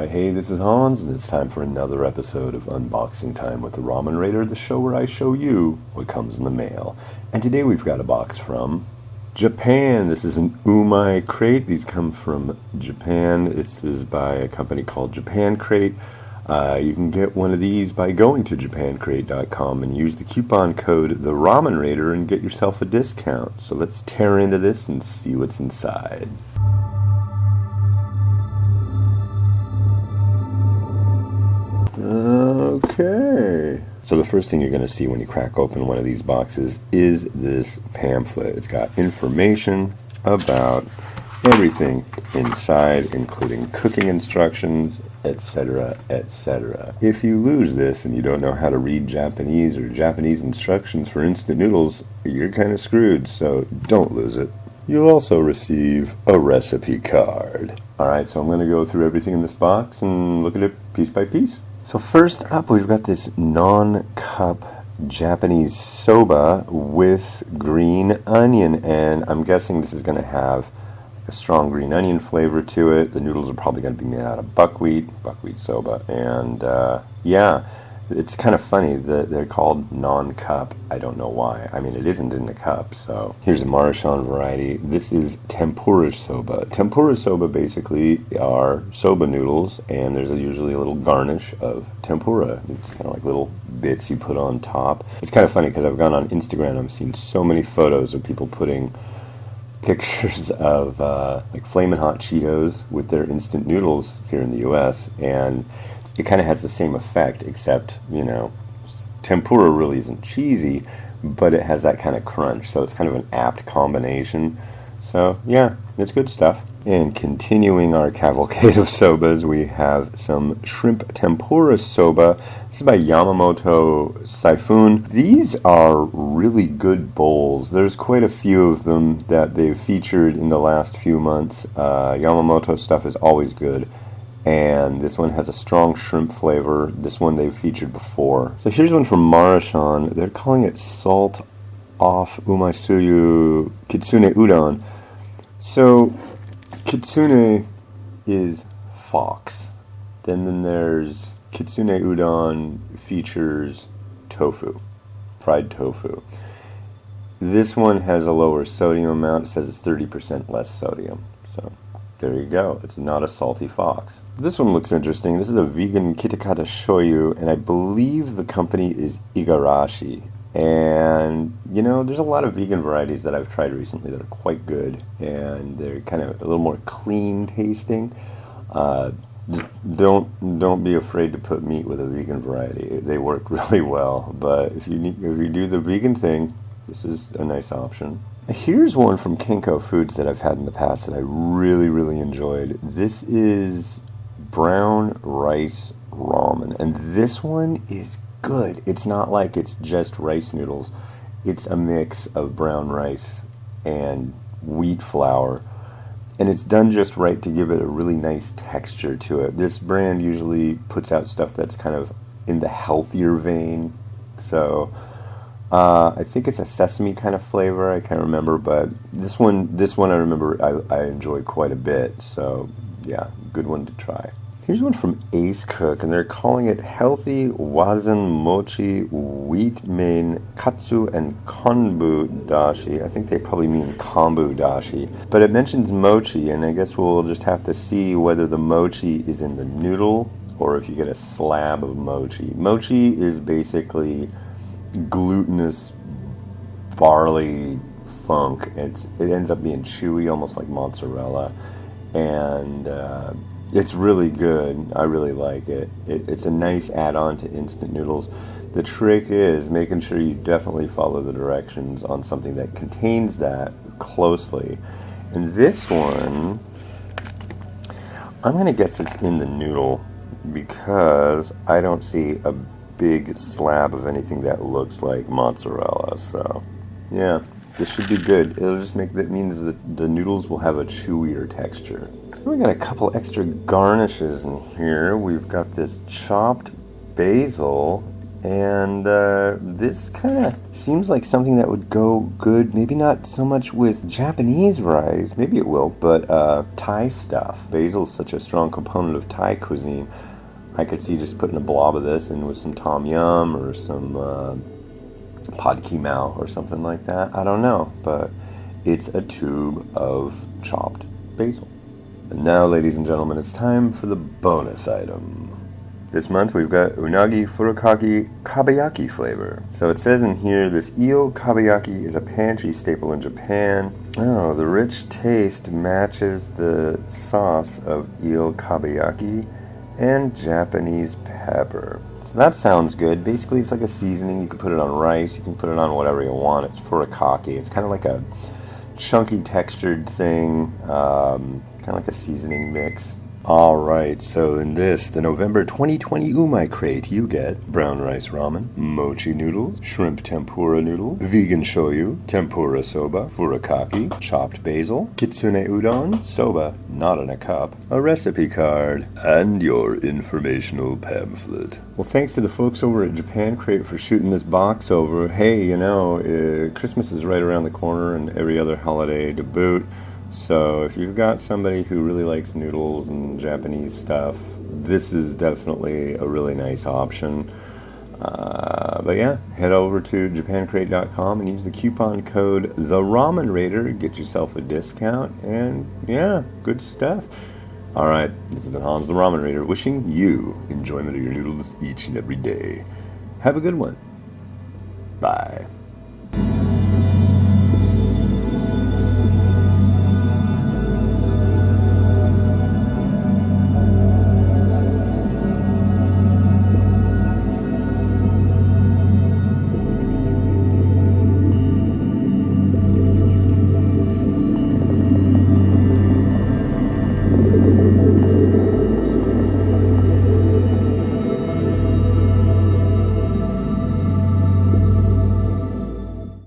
Alright, hey, this is Hans, and it's time for another episode of Unboxing Time with the Ramen Raider, the show where I show you what comes in the mail. And today we've got a box from Japan. This is an Umai crate. These come from Japan. This is by a company called Japan Crate. You can get one of these by going to japancrate.com and use the coupon code the Ramen Raider and get yourself a discount. So let's tear into this and see what's inside. Okay. So the first thing you're going to see when you crack open one of these boxes is this pamphlet. It's got information about everything inside, including cooking instructions, etc., etc. If you lose this and you don't know how to read Japanese or Japanese instructions for instant noodles, you're kind of screwed, so don't lose it. You'll also receive a recipe card. Alright, so I'm going to go through everything in this box and look at it piece by piece. So first up, we've got this non-cup Japanese soba with green onion, and I'm guessing this is going to have a strong green onion flavor to it. The noodles are probably going to be made out of buckwheat soba, and yeah, it's kind of funny that they're called non-cup. I don't know why. I mean, it isn't in the cup. So here's a Marashan variety. This is tempura soba. Tempura soba basically are soba noodles, and there's usually a little garnish of tempura. It's kind of like little bits you put on top. It's kind of funny because I've gone on Instagram and I've seen so many photos of people putting pictures of like Flamin' Hot Cheetos with their instant noodles here in the US, and it kind of has the same effect, except, you know, tempura really isn't cheesy, but it has that kind of crunch, so it's kind of an apt combination. So yeah, it's good stuff. And continuing our cavalcade of sobas, we have some shrimp tempura soba. This is by Yamamoto Saifun. These are really good bowls. There's quite a few of them that they've featured in the last few months. Yamamoto stuff is always good. And this one has a strong shrimp flavor. This one they've featured before. So here's one from Marashan. They're calling it salt off Umai Suyu Kitsune Udon. So Kitsune is fox. Then there's Kitsune Udon features tofu, fried tofu. This one has a lower sodium amount. It says it's 30% less sodium. So there you go. It's not a salty fox. This one looks interesting. This is a vegan kitakata shoyu, and I believe the company is Igarashi. And, you know, there's a lot of vegan varieties that I've tried recently that are quite good, and they're kind of a little more clean tasting. Don't be afraid to put meat with a vegan variety. They work really well. But if you do the vegan thing, this is a nice option. Here's one from Kenko Foods that I've had in the past that I really, really enjoyed. This is brown rice ramen, and this one is good. It's not like it's just rice noodles. It's a mix of brown rice and wheat flour, and it's done just right to give it a really nice texture to it. This brand usually puts out stuff that's kind of in the healthier vein, so I think it's a sesame kind of flavor. I can't remember, but this one I remember I enjoy quite a bit. So yeah, good one to try. Here's one from Ace Cook, and they're calling it Healthy Wazen Mochi Wheat Main Katsu and Konbu Dashi. I think they probably mean kombu dashi. But it mentions mochi, and I guess we'll just have to see whether the mochi is in the noodle or if you get a slab of mochi. Mochi is basically glutinous barley funk. It ends up being chewy, almost like mozzarella, and it's really good. I really like it. It's a nice add-on to instant noodles. The trick is making sure you definitely follow the directions on something that contains that closely. And this one, I'm going to guess it's in the noodle because I don't see a big slab of anything that looks like mozzarella. So yeah, this should be good. It'll just make that means that the noodles will have a chewier texture. We got a couple extra garnishes in here. We've got this chopped basil And this kind of seems like something that would go good, maybe not so much with Japanese varieties, maybe it will, but Thai stuff. Basil is such a strong component of Thai cuisine. I could see just putting a blob of this in with some tom yum or some pad ki mao or something like that. I don't know, but it's a tube of chopped basil. And now, ladies and gentlemen, it's time for the bonus item. This month we've got unagi furikake kabayaki flavor. So it says in here this eel kabayaki is a pantry staple in Japan. Oh, the rich taste matches the sauce of eel kabayaki and Japanese pepper. So that sounds good. Basically it's like a seasoning. You can put it on rice, you can put it on whatever you want. It's furikake. It's kind of like a chunky textured thing, kind of like a seasoning mix. Alright, so in this, the November 2020 Umai crate, you get brown rice ramen, mochi noodles, shrimp tempura noodle, vegan shoyu, tempura soba, furikake, chopped basil, kitsune udon, soba, not in a cup, a recipe card, and your informational pamphlet. Well, thanks to the folks over at Japan Crate for shooting this box over. Hey, you know, Christmas is right around the corner and every other holiday to boot. So if you've got somebody who really likes noodles and Japanese stuff, this is definitely a really nice option. But yeah, head over to japancrate.com and use the coupon code TheRamenRaider, get yourself a discount, and yeah, good stuff. Alright, this has been Hans the Ramen Raider, wishing you enjoyment of your noodles each and every day. Have a good one. Bye.